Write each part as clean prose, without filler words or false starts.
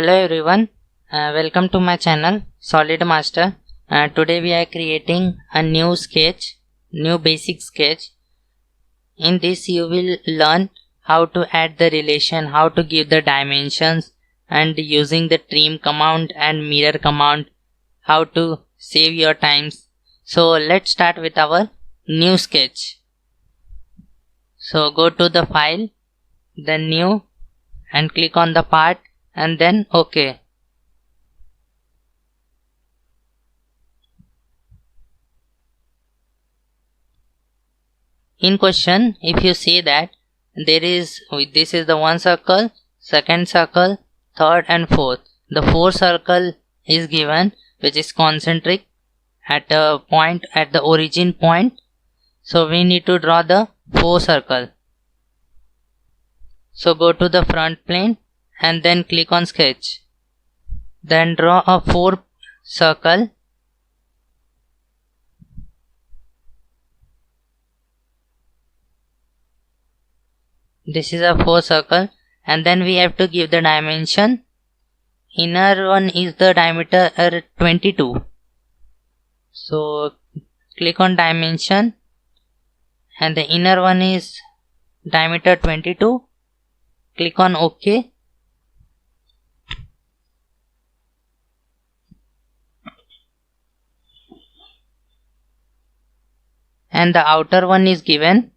Hello everyone, welcome to my channel Solid Master. Today we are creating a new basic sketch. In this you will learn how to add the relation, how to give the dimensions, and using the trim command and mirror command, how to save your times. So let's start with our new sketch. So go to the file, then new, and click on the part and then OK. In question, if you say that this is the one circle, second circle, third and fourth. The fourth circle is given, which is concentric at a point at the origin point. So we need to draw the fourth circle. So go to the front plane and then click on sketch. Then draw a fourth circle. This is a fourth circle, and then we have to give the dimension. Inner one is the diameter 22. So click on dimension, and the inner one is diameter 22. Click on OK. And the outer one is given.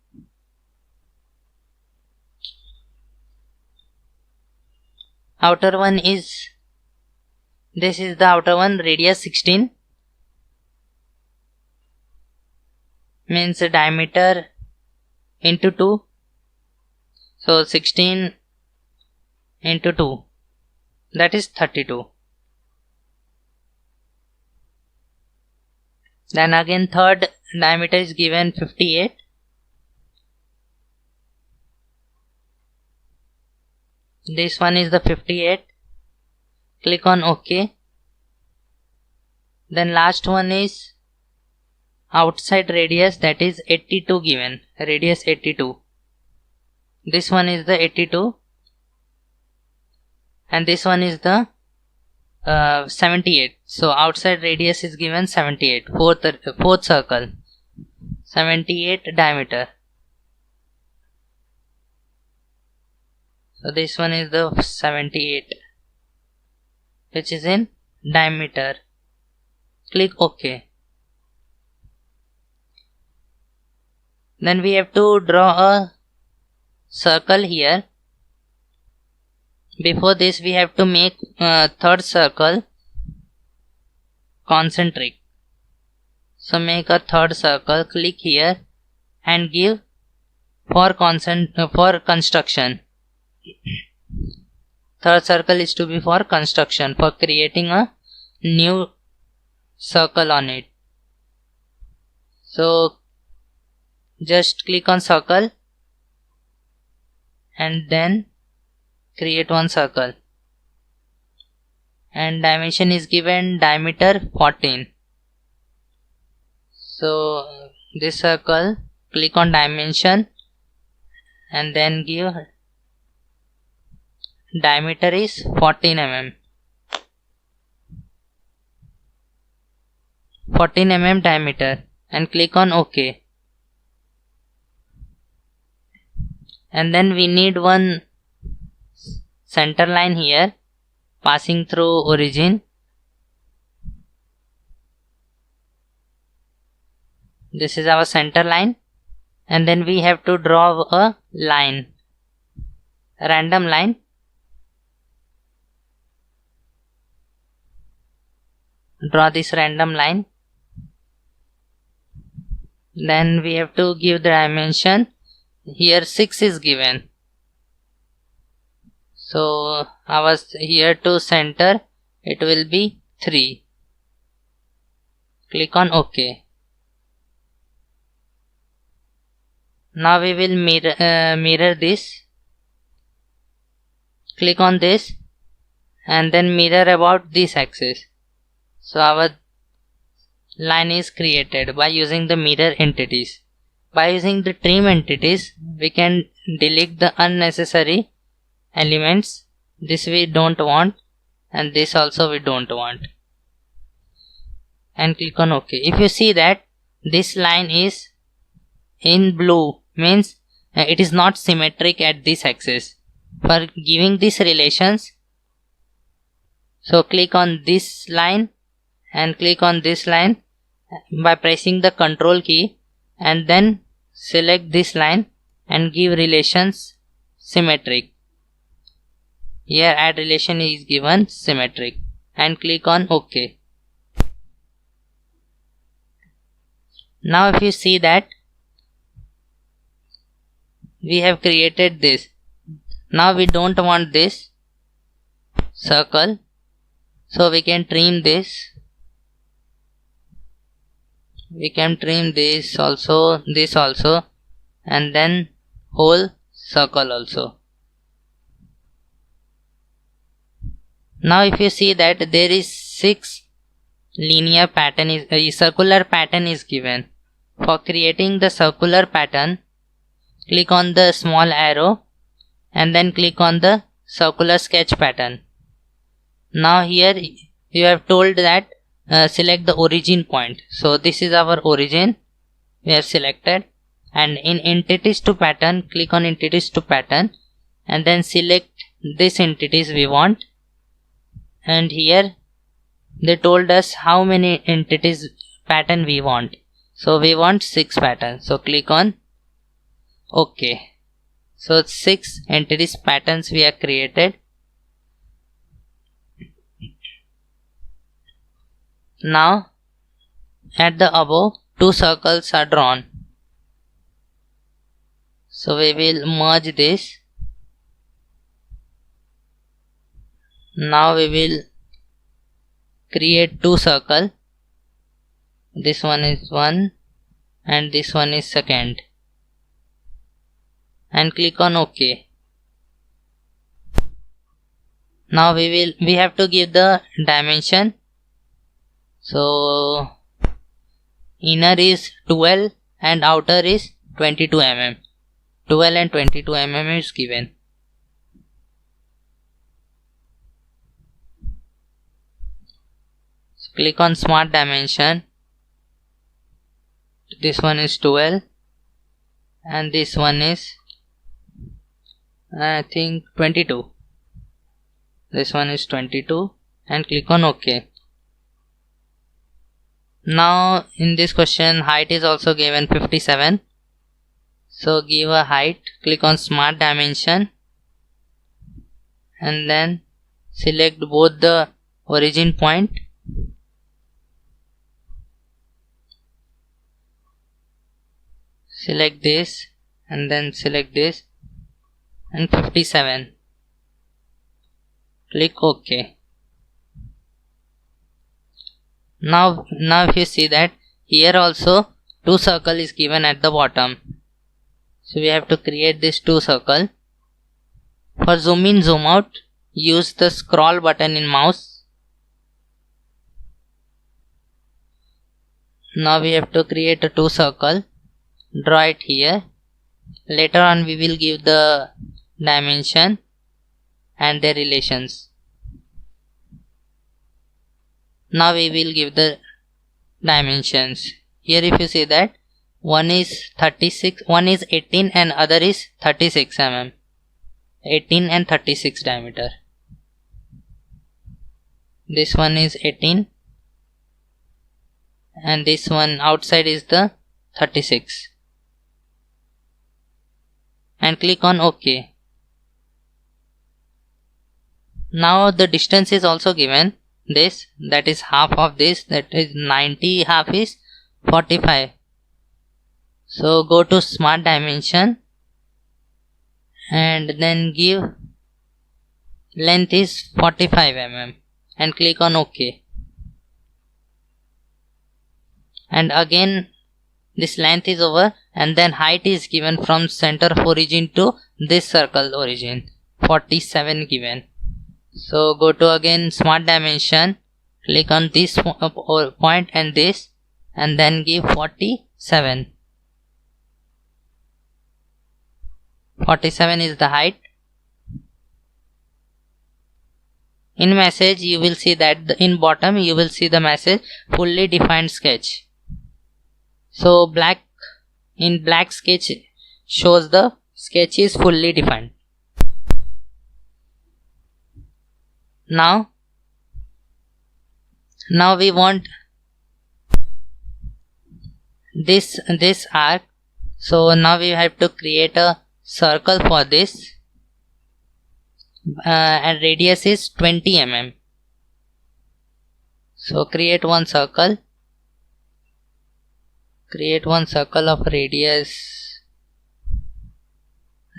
Outer one is, this is the outer one, radius 16, means diameter into 2. So 16 into 2, that is 32. Then again third diameter is given 58. This one is the 58. Click on OK. Then last one is outside radius, that is 82 given, radius 82. This one is the 82 and this one is the 78. So outside radius is given 78, fourth circle, 78 diameter. So this one is the 78, which is in diameter. Click OK. Then we have to draw a circle here. Before this we have to make third circle concentric. So make a third circle, click here and give for construction. Third circle is to be for construction, for creating a new circle on it. So just click on circle and then create one circle, and dimension is given diameter 14. So this circle, click on dimension and then give diameter is 14 mm. 14 mm diameter, and click on OK. And then we need one center line here passing through origin. This is our center line, and then we have to draw a line, a random line. Draw this random line. Then we have to give the dimension. Here 6 is given. So our here to center it will be 3. Click on OK. Now we will mirror this. Click on this and then mirror about this axis. So our line is created by using the mirror entities. By using the trim entities, we can delete the unnecessary elements. This we don't want. and this also we don't want, and click on OK. If you see that this line is in blue, means it is not symmetric at this axis. For giving these relations, so click on this line and click on this line by pressing the Ctrl key, and then select this line and give relations symmetric. Here add relation is given symmetric, and click on OK. Now if you see that we have created this, now we don't want this circle, so we can trim this. We can trim this also, and then whole circle also. Now if you see that there is 6 linear pattern is a circular pattern is given. For creating the circular pattern, click on the small arrow and then click on the circular sketch pattern. Now here you have told that select the origin point. So this is our origin we have selected, and in entities to pattern, click on entities to pattern and then select this entities we want, and here they told us how many entities pattern we want. So we want 6 patterns, so click on OK. So 6 entities patterns we have created. Now at the above 2 circles are drawn, so we will merge this. Now we will create 2 circles. This one is 1 and this one is 2nd, and click on OK. Now we have to give the dimension. So inner is 12 and outer is 22 mm. 12 and 22 mm is given. So click on smart dimension. This one is 12 and this one is I think 22. This one is 22, and click on OK. Now in this question height is also given 57. So give a height, click on smart dimension and then select both the origin point. Select this and then select this and 57. Click OK. Now if you see that here also 2 circle is given at the bottom. So we have to create this 2 circle. For zoom in, zoom out, use the scroll button in mouse. Now we have to create a 2 circle. Draw it here. Later on we will give the dimension and their relations. Now we will give the dimensions. Here if you see that one is 36, one is 18 and other is 36 mm. 18 and 36 diameter. This one is 18 and this one outside is the 36. And click on OK. Now the distance is also given. This, that is half of this, that is 90, half is 45. So go to smart dimension and then give length is 45 mm and click on OK. And again this length is over, and then height is given from center of origin to this circle origin, 47 given. So go to again smart dimension, click on this point and this, and then give 47. 47 is the height. in message you will see that in bottom you will see the message fully defined sketch. So in black sketch shows the sketch is fully defined. Now we want this arc. So now we have to create a circle for this, and radius is 20 mm. So create one circle of radius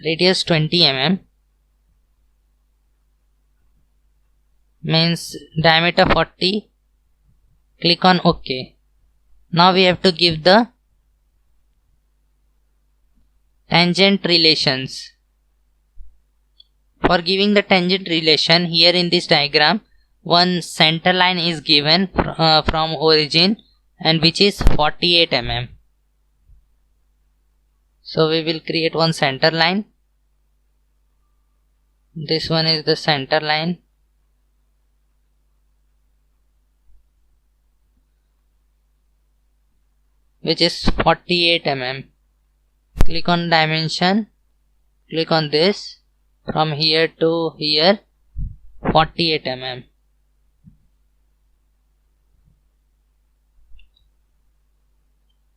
20 mm, means diameter 40. Click on OK. Now we have to give the tangent relations. For giving the tangent relation, here in this diagram one center line is given from origin, and which is 48 mm. So we will create one center line. This one is the center line. Which is 48 mm. Click on dimension. Click on this. From here to here, 48 mm.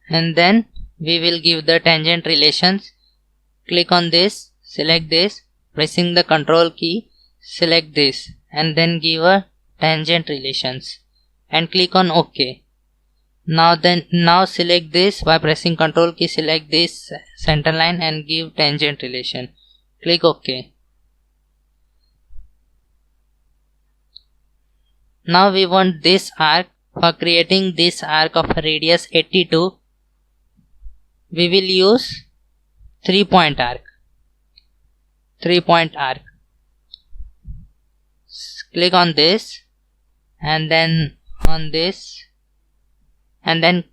And then we will give the tangent relations. Click on this, select this, pressing the control key, select this, and then give a tangent relations and click on OK. Now select this by pressing control key, select this center line and give tangent relation. Click OK. Now we want this arc. For creating this arc of radius 82, we will use 3-point arc. Click on this and then on this, and then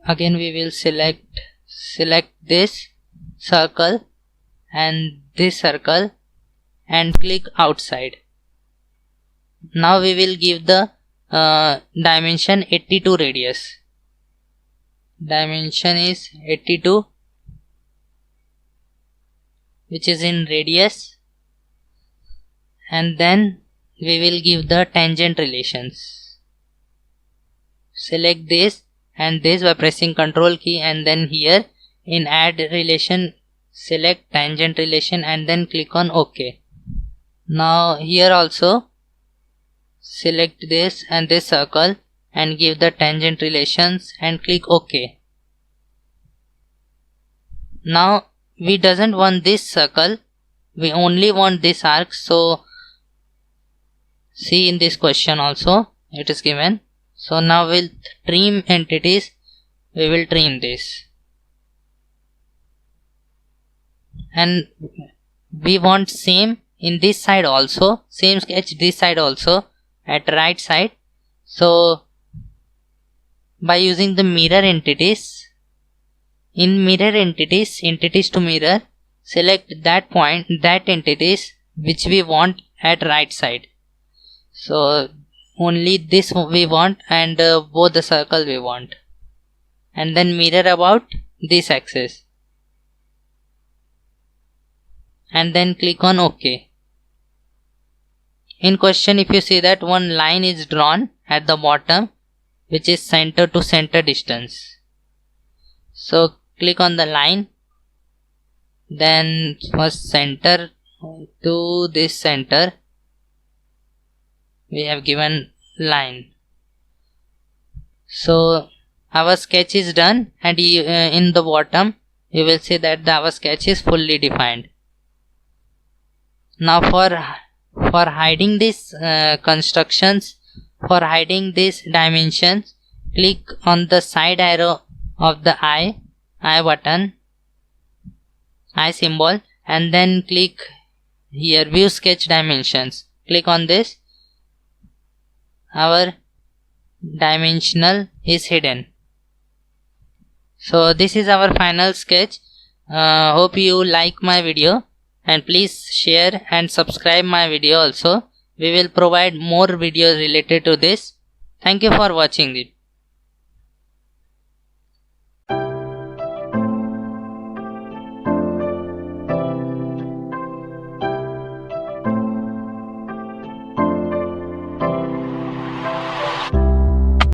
again we will select this circle and this circle and click outside. Now we will give the dimension 82 radius. Dimension is 82, which is in radius, and then we will give the tangent relations. Select this and this by pressing control key, and then here in add relation select tangent relation and then click on OK. Now here also select this and this circle and give the tangent relations and click OK. Now we doesn't want this circle, we only want this arc. So see in this question also it is given. So now with trim entities we will trim this, and we want same in this side also, same sketch this side also at right side. So by using the mirror entities, in mirror entities to mirror, select that point, that entities which we want at right side. So only this we want, and both the circle we want, and then mirror about this axis and then click on OK. In question if you see that one line is drawn at the bottom which is center to center distance. So click on the line, then first center to this center we have given line. So our sketch is done, and in the bottom you will see that our sketch is fully defined. Now for hiding these constructions, for hiding these dimensions, click on the side arrow of the eye button, eye symbol, and then click here view sketch dimensions. Click on this. Our dimensional is hidden. So this is our final sketch. Hope you like my video, and please share and subscribe my video also. We will provide more videos related to this. Thank you for watching it.